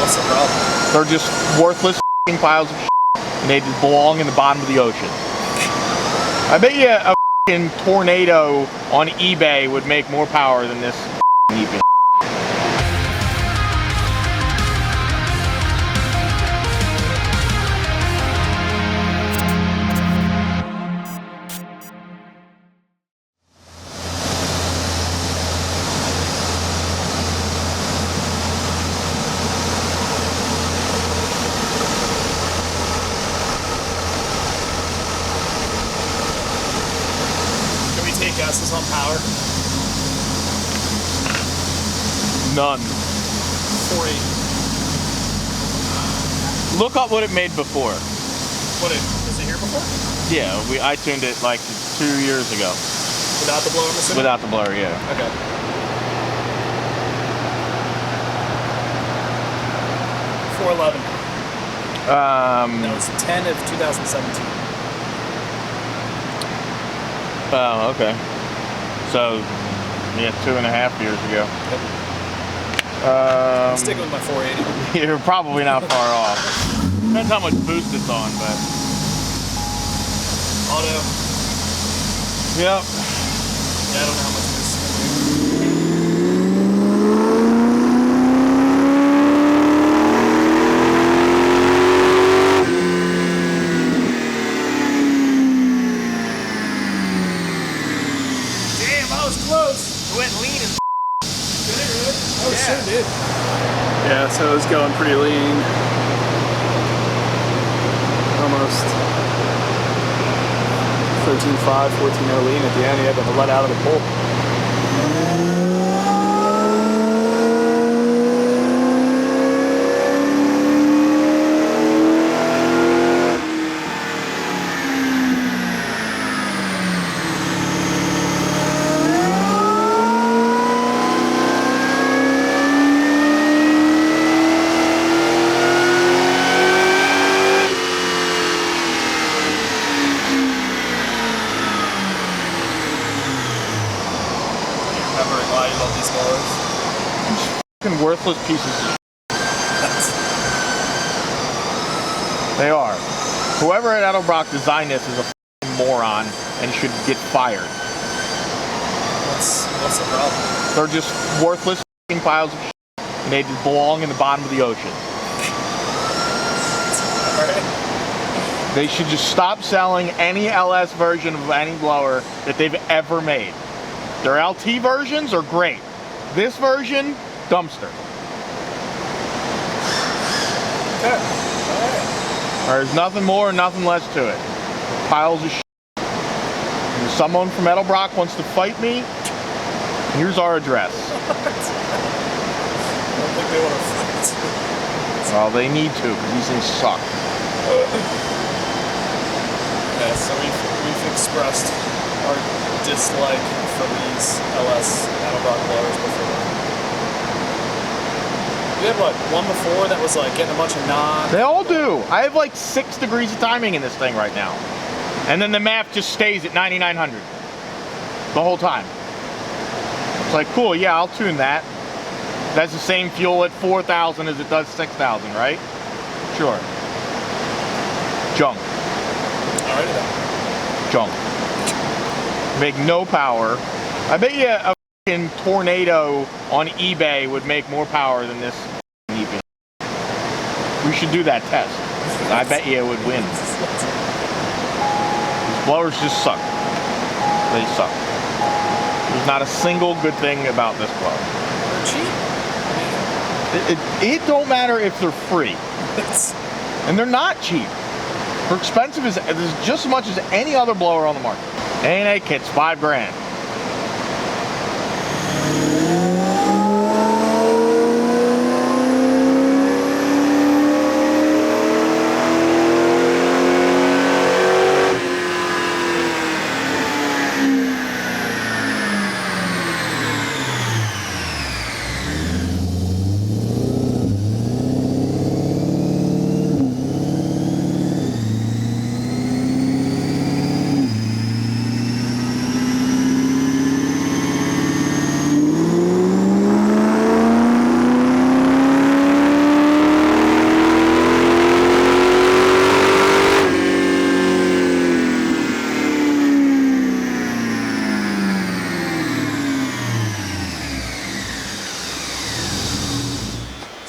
What's the problem? They're just worthless piles of and they just belong in the bottom of the ocean. I bet you a tornado on eBay would make more power than this heaping. Guesses on power? None. 480. Look up what it made before. Was it here before? Yeah, I tuned it like 2 years ago. Without the blower, I'm assuming? Without the blower, yeah. Okay. $411. That was 10 of 2017. Oh, okay. So, yeah, 2.5 years ago. I'm sticking with my 480. You're probably not far off. Depends how much boost it's on, but... Auto. Yep. Yeah, I don't know how much boost. Went lean as did it really? Oh, yeah. Sure did. Yeah, so it was going pretty lean. Almost 13.5, 14.0 lean at the end. He had to let out of the pull. Why you love these blowers? Fucking worthless pieces of They are. Whoever at Edelbrock designed this is a fucking moron and should get fired. What's the problem? They're just worthless fucking piles of and they just belong in the bottom of the ocean. Alright. They should just stop selling any LS version of any blower that they've ever made. Their LT versions are great. This version, dumpster. Okay. Alright. There's nothing more, nothing less to it. Piles of shit. If someone from Edelbrock wants to fight me, here's our address. I don't think they want to fight. Well, they need to, because these things suck. Yeah, so we've expressed our dislike for these LS Edelbrock blowers before. We had what, one before that was like getting a bunch of knock? They all do. I have like 6 degrees of timing in this thing right now. And then the map just stays at 9,900 the whole time. It's like, cool, yeah, I'll tune that. That's the same fuel at 4,000 as it does 6,000, right? Sure. Junk. Alrighty then. Junk. Make no power. I bet you a fucking tornado on eBay would make more power than this heaping. We should do that test. I bet you it would win. These blowers just suck. They suck. There's not a single good thing about this blower. They're cheap. It don't matter if they're free. And they're not cheap. They're expensive as just as much as any other blower on the market. A&A kit's $5 grand.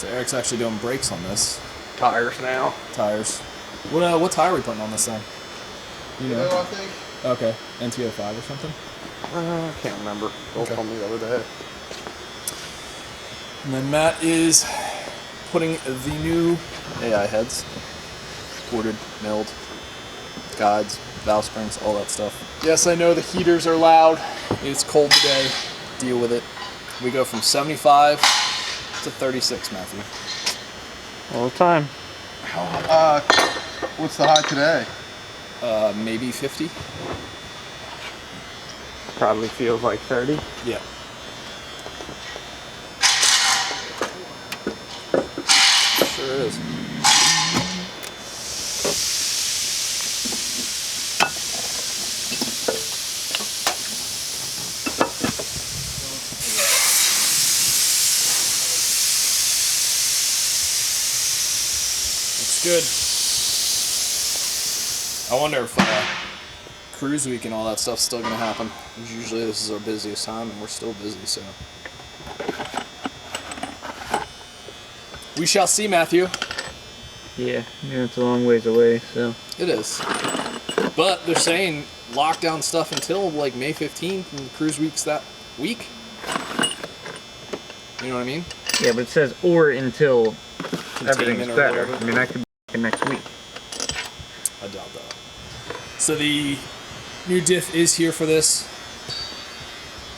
So Eric's actually doing brakes on this. Tires now. Tires. What tire are we putting on this thing? You know? I think. Okay. NT05 or something? I can't remember. Bill told me the other day. And then Matt is putting the new AI heads. Quartered, milled, guides, valve springs, all that stuff. Yes, I know the heaters are loud. It's cold today. Deal with it. We go from 75 to 36, Matthew. All the time. What's the high today? Maybe 50. Probably feels like 30. Yeah. Sure is. Looks good. I wonder if cruise week and all that stuff's still gonna happen. Usually this is our busiest time and we're still busy, so. We shall see, Matthew. Yeah, it's a long ways away, so. It is. But they're saying lockdown stuff until like May 15th and the cruise week's that week. You know what I mean? Yeah, but it says or until everything's Containment or better. whatever. I mean, that could be next week. I doubt that. So the new diff is here for this.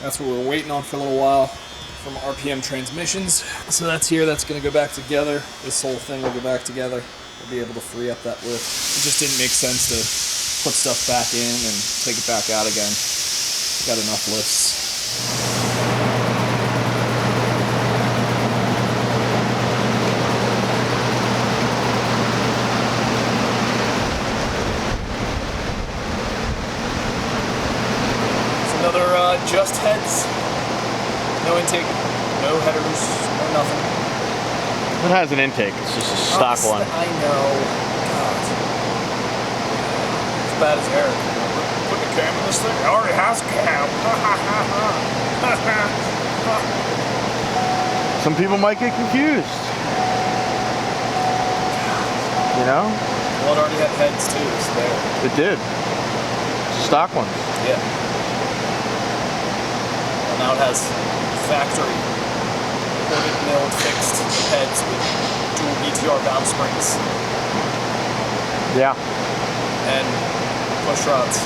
That's what we're waiting on for a little while from RPM Transmissions. So that's here, that's gonna go back together. This whole thing will go back together. We'll be able to free up that lift. It just didn't make sense to put stuff back in and take it back out again. Got enough lifts. Just heads, no intake, no headers, no nothing. It has an intake. It's just a stock one. I know. God. As bad as Eric. Put the cam in this thing? It already has a cam. Some people might get confused. You know? Well, it already had heads too, so there. It did. It's a stock one. Yeah. Now it has factory quartered milled fixed heads with dual BTR valve springs Yeah. and push rods.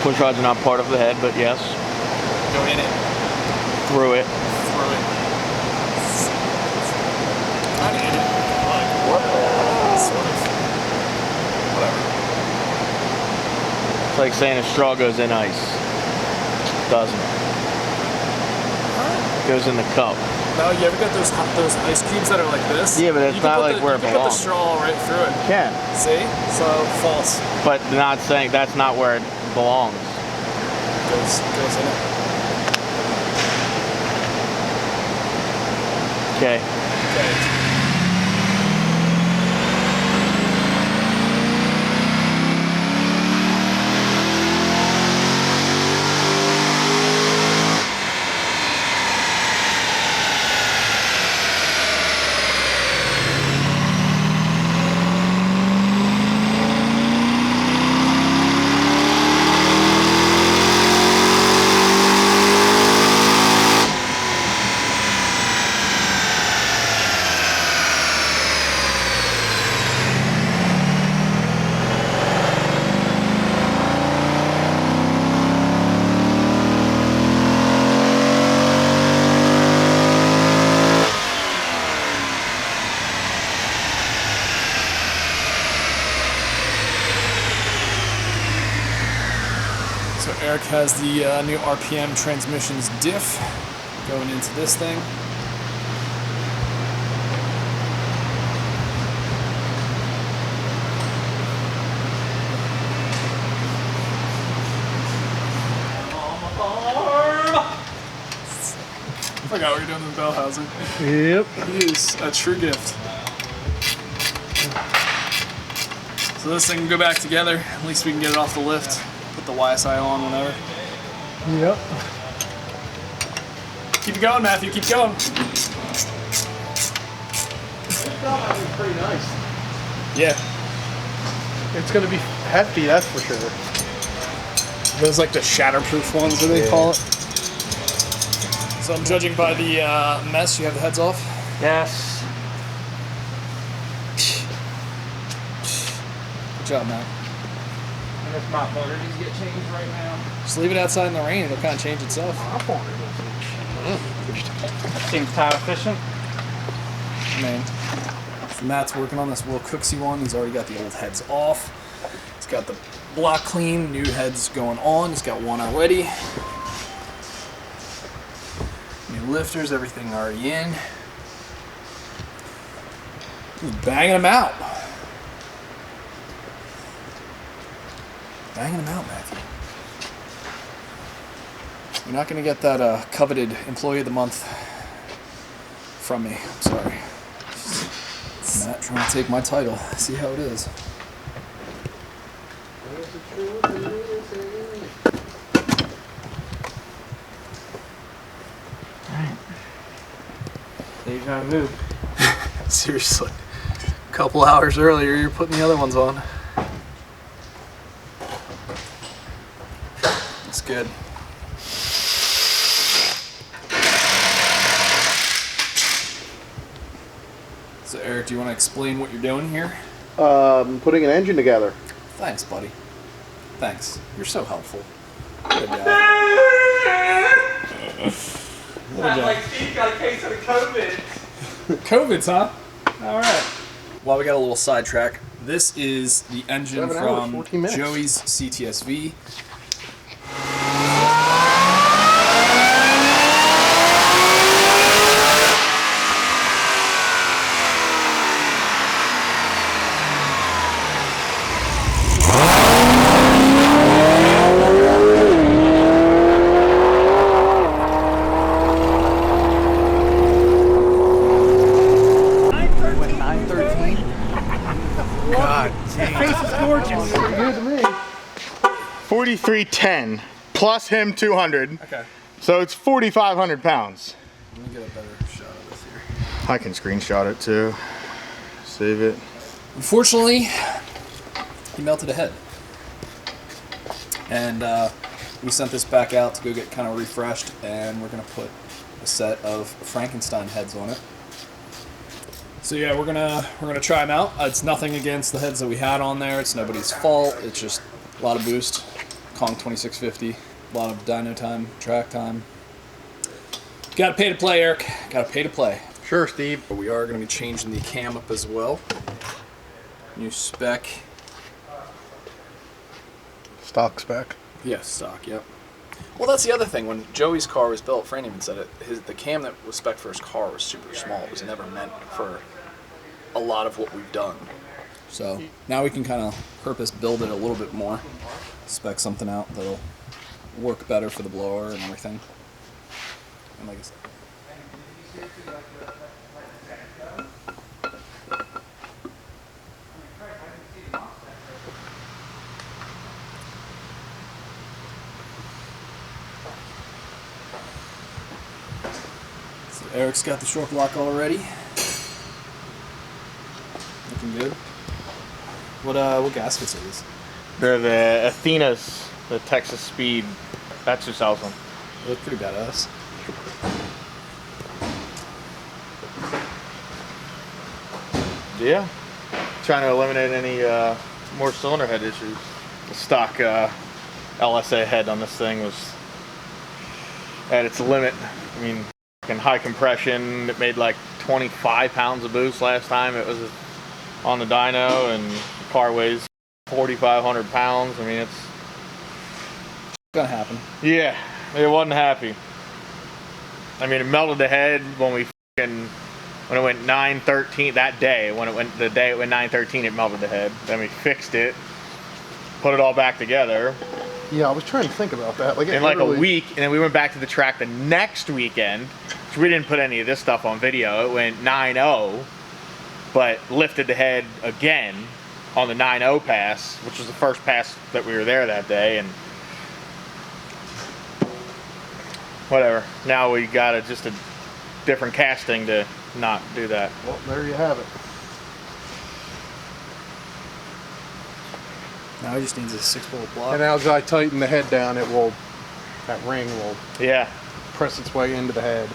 Push rods are not part of the head, but yes. Go in it, Through it. through it. Not in it. Like what? Sort of. Whatever. It's like saying a straw goes in ice. Doesn't. It goes in the cup. No, you ever got those ice cubes that are like this? Yeah, but it's not like where it belongs. You can put the belongs. straw right through it. Can. See? So false. But not saying that's not where it belongs. Goes in it. Okay. Okay. So Eric has the new RPM Transmissions diff going into this thing. I forgot what you're doing in Bellhausen. Yep. He is a true gift. So this thing can go back together. At least we can get it off the lift. Put the YSI on whenever. Yep. Keep it going, Matthew. Keep going. Pretty nice. Yeah. It's gonna be hefty, that's for sure. Those like the shatterproof ones, that they call it. So I'm judging by the mess. You have the heads off. Yes. Good job, man. And this mop motor needs to get changed right now. Just leave it outside in the rain. It'll kind of change itself. Seems time efficient. I mean, if Matt's working on this Will Cooksey one. He's already got the old heads off. He's got the block clean, new heads going on. He's got one already. New lifters, everything already in. He's banging them out. Banging them out, Matthew. You're not going to get that coveted Employee of the Month from me. I'm sorry. Matt trying to take my title. See how it is. They gotta move. Seriously. A couple hours earlier, you're putting the other ones on. It's good. So Eric, do you want to explain what you're doing here? Putting an engine together. Thanks, buddy. Thanks. You're so helpful. Good guy. Sounds like Steve got a case of the COVID. COVID's, huh? All right. Well, we got a little sidetrack. This is the engine 7 hours, from 14 minutes. Joey's CTS-V. God, face is gorgeous. Good to me. 4310 plus him 200. Okay. So it's 4,500 pounds. Let me get a better shot of this here. I can screenshot it too. Save it. Unfortunately, he melted a head. And we sent this back out to go get kind of refreshed, and we're going to put a set of Frankenstein heads on it. So yeah, we're gonna try them out. It's nothing against the heads that we had on there. It's nobody's fault. It's just a lot of boost. Kong 2650, a lot of dyno time, track time. Got to pay to play, Eric. Got to pay to play. Sure, Steve. But we are going to be changing the cam up as well. New spec. Stock spec. Yeah, stock. Yep. Well, that's the other thing. When Joey's car was built, Fran even said it. The cam that was spec for his car was super small. It was never meant for a lot of what we've done. So now we can kind of purpose build it a little bit more. Spec something out that'll work better for the blower and everything. And like I said. So Eric's got the short block already. Looking good. What gaskets are these? They're the Athenas, the Texas Speed. That's who sells them. They look pretty badass. Yeah. Trying to eliminate any more cylinder head issues. The stock LSA head on this thing was at its limit. I mean, in high compression, it made like 25 pounds of boost last time it was on the dyno, and the car weighs 4,500 pounds. I mean, it's Gonna happen. yeah, it wasn't happy. I mean, it melted the head when it went 913 that day. The day it went 913, it melted the head. Then we fixed it, put it all back together Yeah, I was trying to think about that. Like in like a week, and then we went back to the track the next weekend, which we didn't put any of this stuff on video. It went 9-0, but lifted the head again on the 9-0 pass, which was the first pass that we were there that day, and whatever. Now we got just a different casting to not do that. Well, there you have it. Now he just needs a 6-bolt block. And as I tighten the head down, it will, that ring will Yeah. press its way into the head.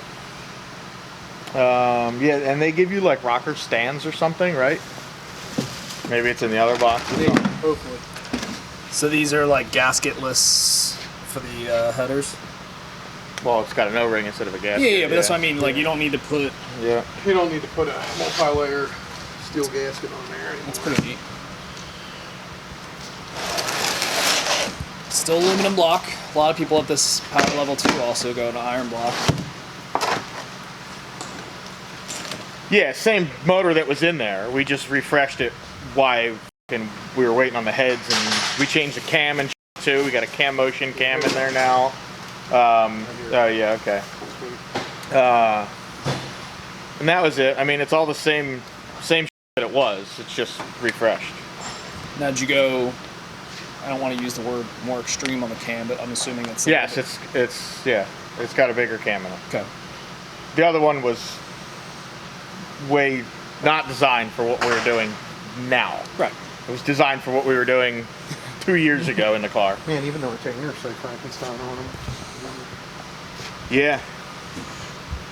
Yeah, and they give you like rocker stands or something, right? Maybe it's in the other box. Hopefully. So these are like gasketless for the headers? Well, it's got an O-ring instead of a gasket. Yeah, but that's what I mean. Like, you don't need to put... Yeah. You don't need to put a multi-layer steel gasket on there anymore. That's pretty neat. Still aluminum block. A lot of people at this power level 2 also go to iron block. Yeah, same motor that was in there. We just refreshed it while we were waiting on the heads, and we changed the cam and too. We got a cam motion cam in there now. Oh yeah, okay. And that was it. I mean, it's all the same that it was. It's just refreshed. Now, did you go... I don't want to use the word more extreme on the cam, but I'm assuming it's... Yes, it's got a bigger cam in it. Okay. The other one was way not designed for what we were doing now. Right. It was designed for what we were doing 2 years ago in the car. Man, even though it's interstate Frankenstein on them. Yeah.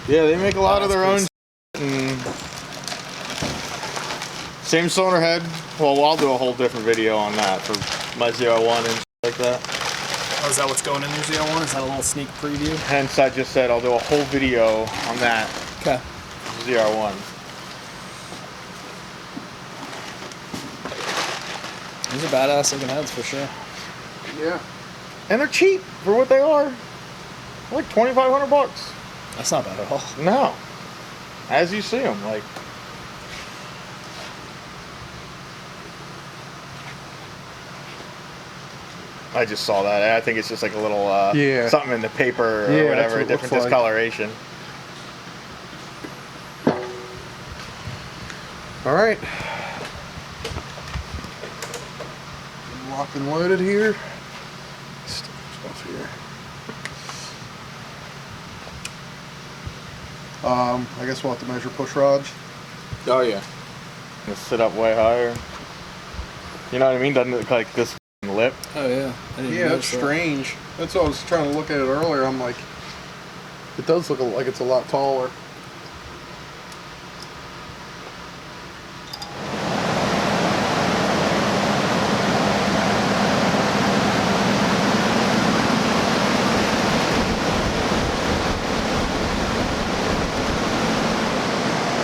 Yeah, they make a lot of their own. And same cylinder head. Well, I'll do a whole different video on that for my 01 and like that. Oh, is that what's going in your Z01? Is that a little sneak preview? Hence, I just said I'll do a whole video on that Okay. 01. These are badass looking heads for sure. Yeah. And they're cheap for what they are. Like 2,500 bucks. That's not bad at all. No. As you see them, like. I just saw that. I think it's just like a little something in the paper or whatever, what a different like. discoloration. All right. Locked and loaded here. Stuff here. I guess we'll have to measure push rods. Oh yeah. Just sit up way higher. You know what I mean? Doesn't it look like this lip? Oh yeah. I didn't Yeah, notice it's that. strange. That's what I was trying to look at it earlier. I'm like, it does look like it's a lot taller.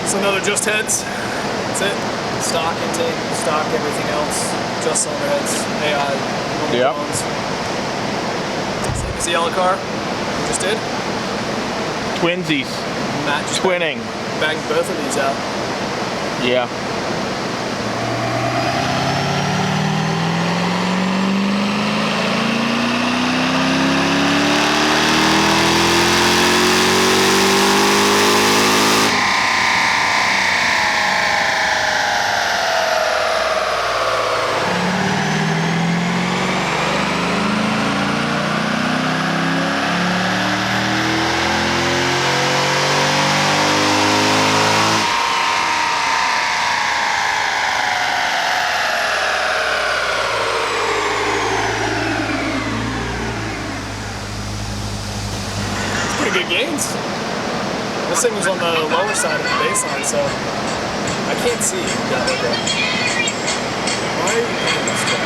So another just heads. That's it. Stock intake, stock everything else. Just cylinder heads, AI, normal Yep. bones. Same as the yellow car we just did. Twinsies. Matt just Twinning. banged both of these out. Yeah. Pretty good gains. This thing was on the lower side of the baseline, so I can't see. Yeah, okay. Why are you doing this stuff?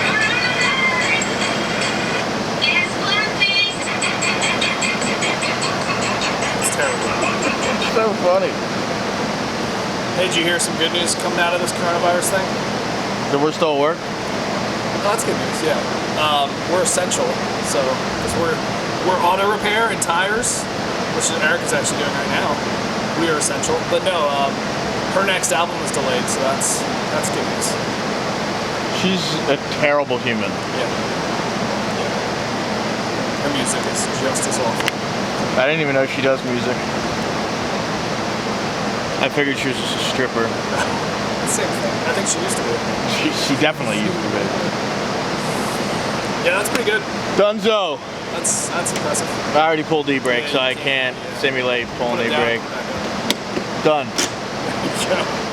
It's terrible. So funny. Hey, did you hear some good news coming out of this coronavirus thing? So we're still at work? Oh, that's good news, yeah. We're essential, so, because we're auto repair and tires, which Eric is actually doing right now. We are essential, but no, her next album was delayed, so that's good news. She's a terrible human. Yeah. Her music is just as awful. I didn't even know she does music. I figured she was just a stripper. Same thing. I think she used to be. She definitely used to be. Yeah, that's pretty good. Dunzo! That's impressive. I already pulled e-brake, Yeah, so you I can't can't, simulate pulling Put it down. e-brake. Done. There you go.